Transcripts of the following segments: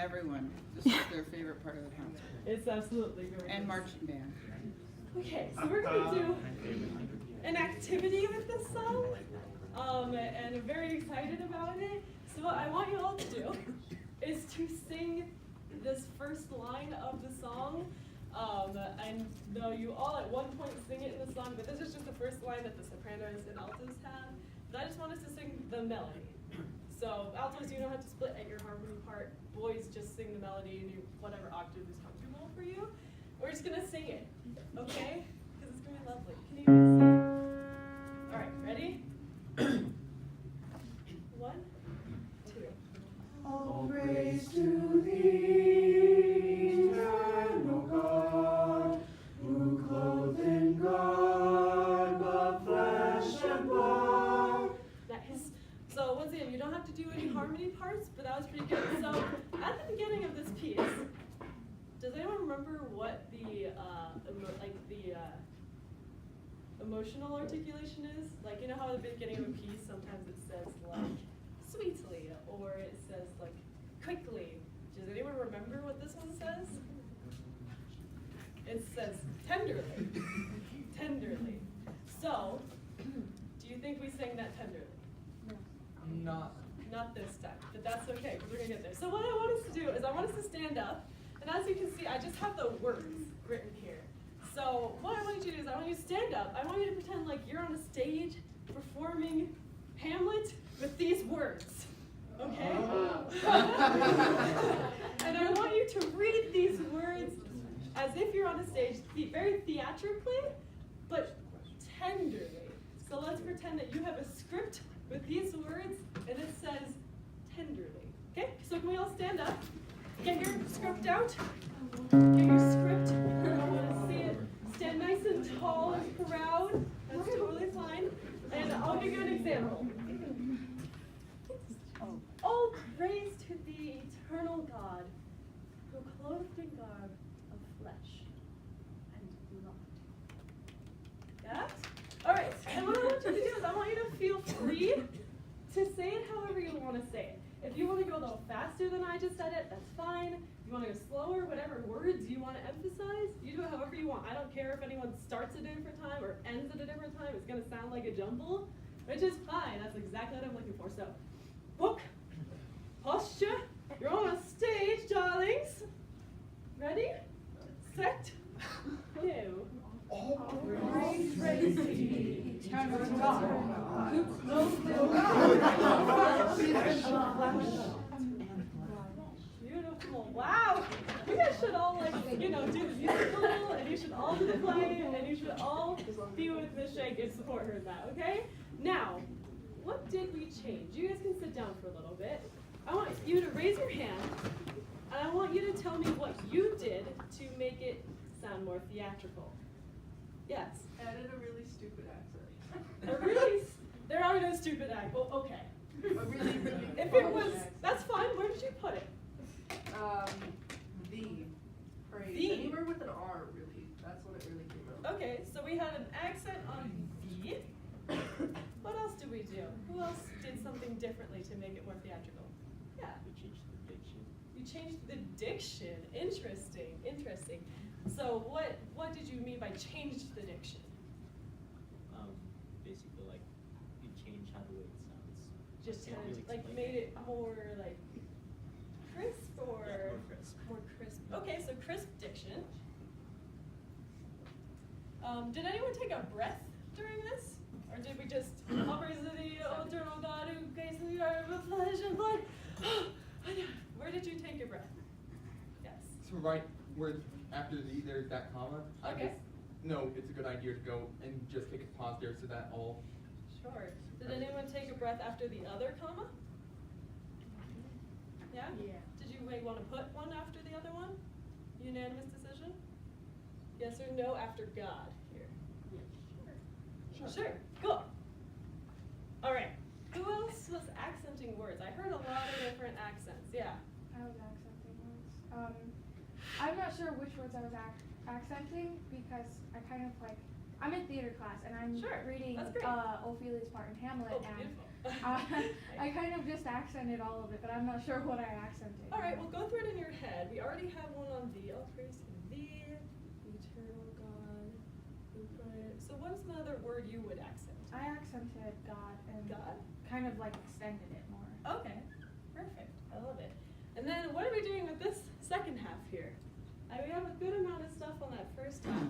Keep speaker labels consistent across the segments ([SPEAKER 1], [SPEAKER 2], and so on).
[SPEAKER 1] everyone. This is their favorite part of the concert.
[SPEAKER 2] It's absolutely gorgeous.
[SPEAKER 1] And marching band.
[SPEAKER 2] Okay, so we're going to do an activity with this song, and I'm very excited about it. So what I want you all to do is to sing this first line of the song. I know you all at one point sing it in the song, but this is just the first line that the sopranos and altos have. But I just want us to sing the melody. So altos, you don't have to split at your harmony part. Boys, just sing the melody in whatever octave is comfortable for you. We're just gonna sing it, okay? Because it's gonna be lovely. Can you guys sing? All right, ready? 1, 2.
[SPEAKER 3] All praise to thee, eternal God, who clothed in garb of flesh and blood.
[SPEAKER 2] Nice. So once again, you don't have to do any harmony parts, but that was pretty good. So at the beginning of this piece, does anyone remember what the emotional articulation is? Like, you know how at the beginning of a piece, sometimes it says like sweetly, or it says like quickly. Does anyone remember what this one says? It says tenderly. Tenderly. So, do you think we sang that tenderly? Not this time, but that's okay, because we're gonna get there. So what I want us to do is I want us to stand up, and as you can see, I just have the words written here. So what I want you to do is I want you to stand up. I want you to pretend like you're on a stage performing Hamlet with these words, okay? And I want you to read these words as if you're on a stage, very theatrically, but tenderly. So let's pretend that you have a script with these words, and it says tenderly. Okay, so can we all stand up? Get your script out. Get your script. I want to see it. Stand nice and tall and proud. That's totally fine. And I'll give you an example. All praise to the eternal God, who clothed in garb of flesh and blood. Yeah? All right, and what I want you to do is I want you to feel free to say it however you want to say it. If you want to go a little faster than I just said it, that's fine. If you want to go slower, whatever words you want to emphasize, you do it however you want. I don't care if anyone starts at a different time or ends at a different time. It's going to sound like a jumble, which is fine. That's exactly what I'm looking for. So, book, posture, you're on a stage, darlings. Ready, set, go.
[SPEAKER 3] All
[SPEAKER 2] Praise to thee, eternal God, who clothed in Beautiful. Wow. You guys should all do the musical, and you should all do the play, and you should all be with Miss Shank and support her in that, okay? Now, what did we change? You guys can sit down for a little bit. I want you to raise your hand, and I want you to tell me what you did to make it sound more theatrical. Yes.
[SPEAKER 4] Added a really stupid accent.
[SPEAKER 2] There are no stupid acts. Well, okay.
[SPEAKER 4] A really, really
[SPEAKER 2] If it was, that's fine. Where did you put it?
[SPEAKER 4] The phrase.
[SPEAKER 2] The.
[SPEAKER 4] Anywhere with an R, really. That's what it really came out.
[SPEAKER 2] Okay, so we had an accent on the. What else did we do? Who else did something differently to make it more theatrical? Yeah.
[SPEAKER 5] We changed the diction.
[SPEAKER 2] You changed the diction. Interesting. Interesting. So what did you mean by changed the diction?
[SPEAKER 5] Basically, like, you change how the way it sounds.
[SPEAKER 2] Just
[SPEAKER 5] Can't
[SPEAKER 2] kind
[SPEAKER 5] really
[SPEAKER 2] of like
[SPEAKER 5] explain
[SPEAKER 2] made it more like crisp or
[SPEAKER 5] Yeah, more crisp.
[SPEAKER 2] more crisp. Okay, so crisp diction. Did anyone take a breath during this? Or did we just, all praise to the eternal God who creates the earth with flesh and blood? Where did you take your breath? Yes.
[SPEAKER 6] So right where after the there's that comma.
[SPEAKER 2] Okay.
[SPEAKER 6] No, it's a good idea to go and just take a pause there so that all.
[SPEAKER 2] Sure. Did anyone take a breath after the other comma? Yeah?
[SPEAKER 4] Yeah.
[SPEAKER 2] Did you want to put one after the other one? Unanimous decision? Yes or no after God here? Sure. Cool. All right. Who else was accenting words? I heard a lot of different accents. Yeah.
[SPEAKER 7] I was accenting words. I'm not sure which words I was accenting because I kind of like, I'm in theater class and I'm
[SPEAKER 2] Sure,
[SPEAKER 7] reading
[SPEAKER 2] that's great.
[SPEAKER 7] Ophelia's part in Hamlet,
[SPEAKER 2] Oh,
[SPEAKER 7] and
[SPEAKER 2] beautiful.
[SPEAKER 7] I kind of just accented all of it, but I'm not sure what I accented.
[SPEAKER 2] All right, well, go through it in already have one on thee. All praise to thee, eternal God. who put- So what's another word you would accent?
[SPEAKER 7] I accented God and
[SPEAKER 2] God?
[SPEAKER 7] kind of like extended it more.
[SPEAKER 2] Okay, perfect. I love it. And then what are we doing with this second half here? We have a good amount of stuff on that first half.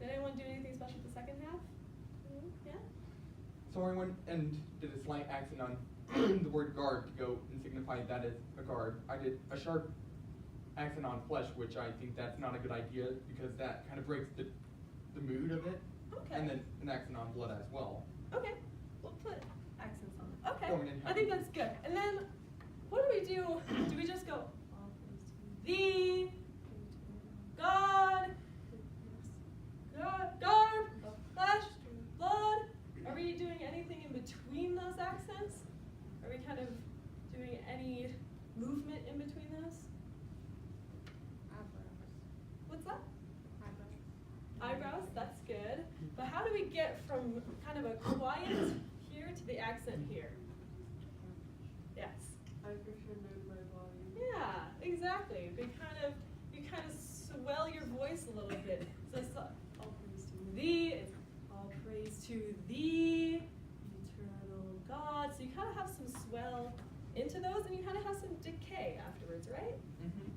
[SPEAKER 2] Did anyone do anything special with the second half? Yeah?
[SPEAKER 6] So I went and did a slight accent on the word guard to go and signify that is a guard. I did a sharp accent on flesh, which I think that's not a good idea because that kind of breaks the mood of it.
[SPEAKER 2] Okay.
[SPEAKER 6] And then an accent on blood as well.
[SPEAKER 2] Okay, we'll put accents on it. Okay,
[SPEAKER 6] Going in
[SPEAKER 2] I think that's good. And then, what do we do? Do we just go, all praise to thee, God, garb, flesh, blood? Are we doing anything in between those accents? Are we kind of doing any movement in between those? What's that? Eyebrows, that's good. But how do we get from kind of a quiet here to the accent here? Yes.
[SPEAKER 4] I for sure moved my body.
[SPEAKER 2] Yeah, exactly. You kind of swell your voice a little bit. So it's all praise to thee. It's all praise to thee, eternal God. So you kind of have some swell into those, and you kind of have some decay afterwards, right?
[SPEAKER 6] Mm-hmm.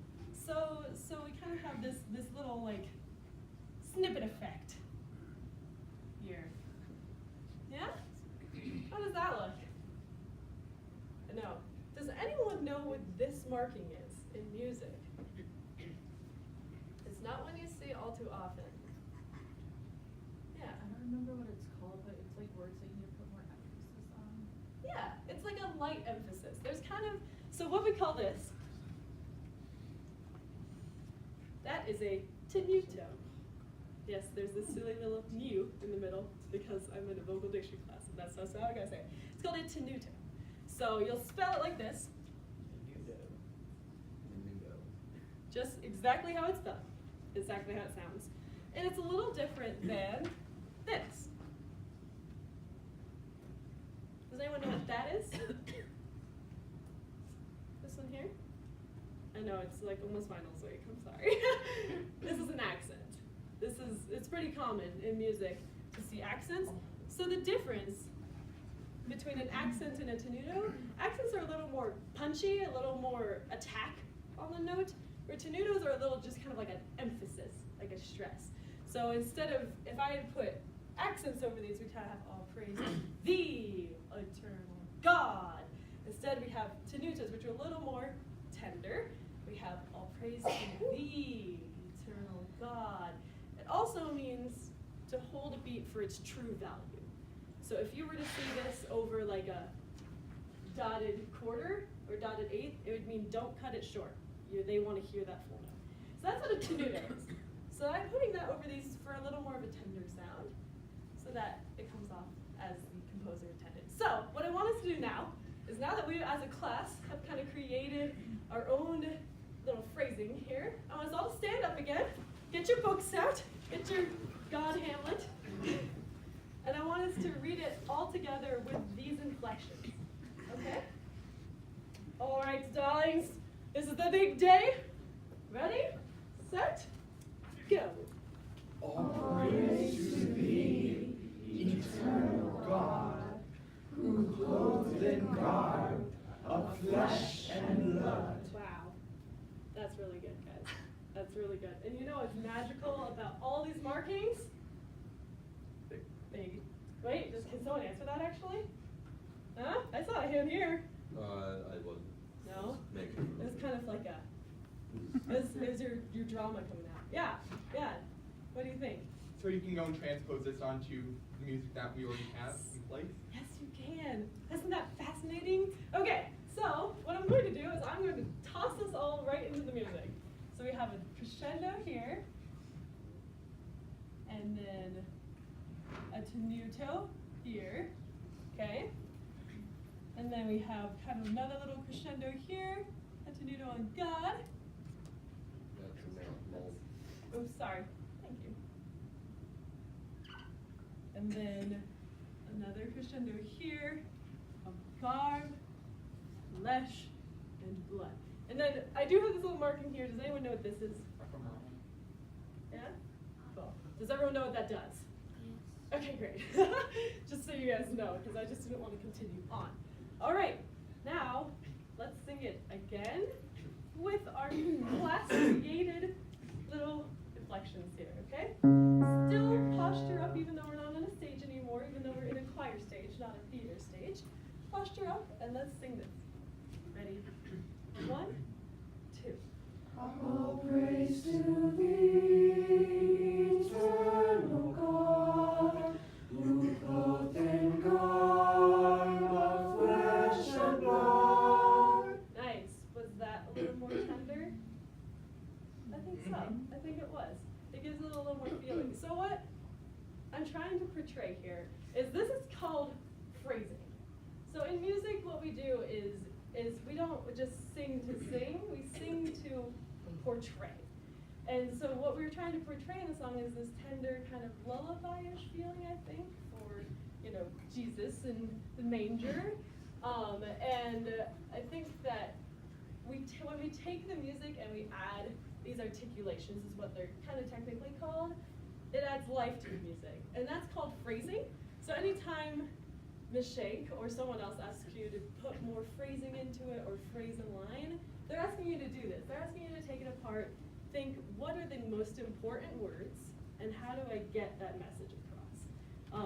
[SPEAKER 2] So we kind of have this little like snippet effect here. Yeah? How does that look? No. Does anyone know what this marking is in music? It's not one you see all too often. Yeah.
[SPEAKER 1] I don't remember what it's called, but it's like words that you need to put more emphasis on.
[SPEAKER 2] Yeah, it's like a light emphasis. There's kind of, so what we call this, that is a tenuto. Yes, there's this silly little mu in the middle because I'm in a vocal diction class, and that's how I gotta say it. It's called a tenuto. So you'll spell it like this, just exactly how it's spelled, exactly how it sounds. And it's a little different than this. Does anyone know what that is? This one here? I know it's like almost finals week, I'm sorry. This is an accent. It's pretty common in music to see accents. So the difference between an accent and a tenuto, accents are a little more punchy, a little more attack on the note, where tenutos are a little just kind of like an emphasis, like a stress. So instead of, if I had put accents over these, we kind of have all praise thee, eternal God. Instead we have tenutos, which are a little more tender. We have all praise to thee, eternal God. It also means to hold a beat for its true value. So if you were to see this over like a dotted quarter or dotted eighth, it would mean don't cut it short. They want to hear that full note. So that's what a tenuto is. So I'm putting that over these for a little more of a tender sound so that it comes off as the composer intended. So what I want us to do now is, now that we as a class have kind of created our own little phrasing here, I want us all to stand up again, get your books out, get your God Hamlet, and I want us to read it all together with these inflections, okay? All right, darlings, this is the big day. Ready, set, go.
[SPEAKER 3] All praise to thee, eternal God, who clothed in garb of flesh and blood.
[SPEAKER 2] Wow, that's really good, guys. That's really good. And you know what's magical about all these markings? Big. Wait, can someone answer that actually? Huh? I saw a hand here.
[SPEAKER 8] I wasn't.
[SPEAKER 2] No?
[SPEAKER 8] Making
[SPEAKER 2] It was kind of like it was your drama coming out. Yeah, yeah. What do you think?
[SPEAKER 6] So you can go and transpose this onto the music that we already have in place.
[SPEAKER 2] Yes, you can. Isn't that fascinating? Okay, so what I'm going to do is I'm going to toss this all right into the music. So we have a crescendo here, and then a tenuto here, okay? And then we have kind of another little crescendo here, a tenuto on God.
[SPEAKER 8] That's a mouth.
[SPEAKER 2] Oops, sorry. Thank you. And then another crescendo here of garb, flesh, and blood. And And then I do have this little marking here. Does anyone know what this is? Yeah? Cool. Does everyone know what that does? Okay, great. Just so you guys know, because I just didn't want to continue on. All right, now let's sing it again with our class-created little inflections here, okay? Still posture up even though we're not on a stage anymore, even though we're in a choir stage, not a theater stage. Posture up and let's sing this. Ready? 1, 2.
[SPEAKER 3] All praise to thee, eternal God, who clothed in garb of flesh and blood.
[SPEAKER 2] Nice. Was that a little more tender? I think so. I think it was. It gives it a little more feeling. So what I'm trying to portray here is this is called phrasing. So in music, what we do is we don't just sing to sing, we sing to portray. And so what we were trying to portray in the song is this tender kind of lullaby-ish feeling, I think, for, you know, Jesus in the manger. And I think that when we take the music and we add these articulations, is what they're kind of technically called, it adds life to the music. And that's called phrasing. So anytime Ms. Shank or someone else asks you to put more phrasing into it or phrase a line, they're asking you to do this. They're asking you to take it apart, think what are the most important words, and how do I get that message across?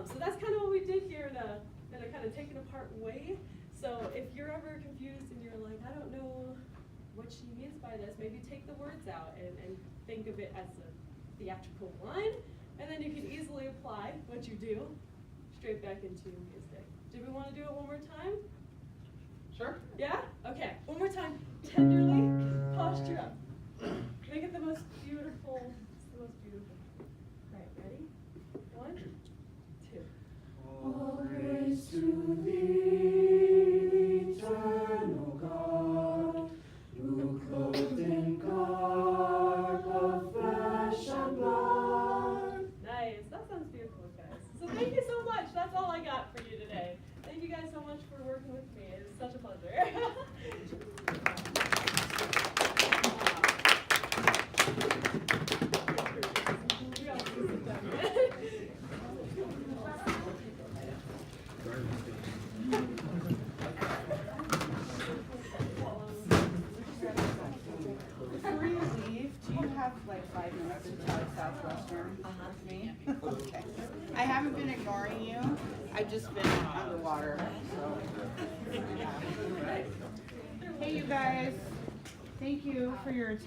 [SPEAKER 2] So that's kind of what we did here in a kind of taken apart way. So if you're ever confused and you're like, I don't know what she means by this, maybe take the words out and think of it as a theatrical line, and then you can easily apply what you do straight back into your music. Do we want to do it one more time?
[SPEAKER 6] Sure.
[SPEAKER 2] Yeah? Okay. One more time. Tenderly posture up. Make it the most beautiful. It's the most beautiful. All right, ready? 1, 2.
[SPEAKER 3] All praise to thee, eternal God, who clothed in garb of flesh and blood.
[SPEAKER 2] Nice. That sounds beautiful, guys. So thank you so much. That's all I got for you today. Thank you guys so much for working with me. It was such a pleasure. You guys can sit
[SPEAKER 9] Before you leave, do you have like 5 minutes to talk Southwestern with me? Okay. I haven't been ignoring you. I've just been underwater. So. Hey, you guys. Thank you for your attention.